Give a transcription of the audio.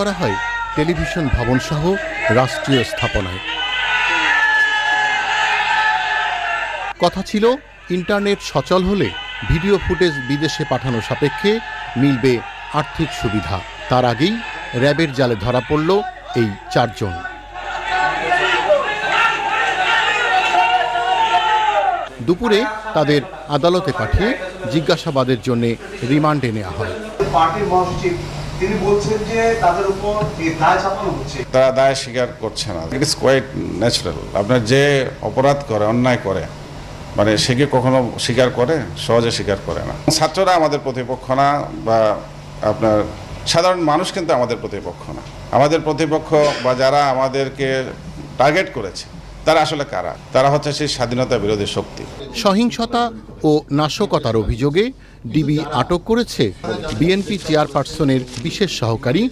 করা হয় টেলিভিশন ভবন সহ রাষ্ট্রীয় স্থাপনায়। কথা ছিল ইন্টারনেট সচল হলে ভিডিও ফুটেজ বিদেশে পাঠানো সাপেক্ষে মিলবে আর্থিক সুবিধা। তার আগেই র্যাবের জালে ধরা পড়ল এই 4 জন। দুপুরে তাদের আদালতে পাঠিয়ে জিজ্ঞাসাবাদের জন্য রিমান্ডে নেওয়া হয়। পার্টির মহাসচিব তিনি বলছেন যে তাদের উপর দায় চাপানো হচ্ছে। তারা দায় স্বীকার করছে না। It is quite natural. আপনার যে অপরাধ করে, অন্যায় করে, মানে সে কি কখনো স্বীকার করে? সহজে স্বীকার করে না। ছাত্ররা আমাদের প্রতিপক্ষ না, বা আপনার সাধারণ মানুষ কিন্তু আমাদের প্রতিপক্ষ না। আমাদের প্রতিপক্ষ বা যারা আমাদেরকে টার্গেট করেছে তারা আসলে কারা? তারা হচ্ছে সেই স্বাধীনতা বিরোধী শক্তি। সহিংসতা ও নাশকতার অভিযোগে ডিবি আটক করেছে বিএনপি চেয়ারপারসনের বিশেষ সহকারী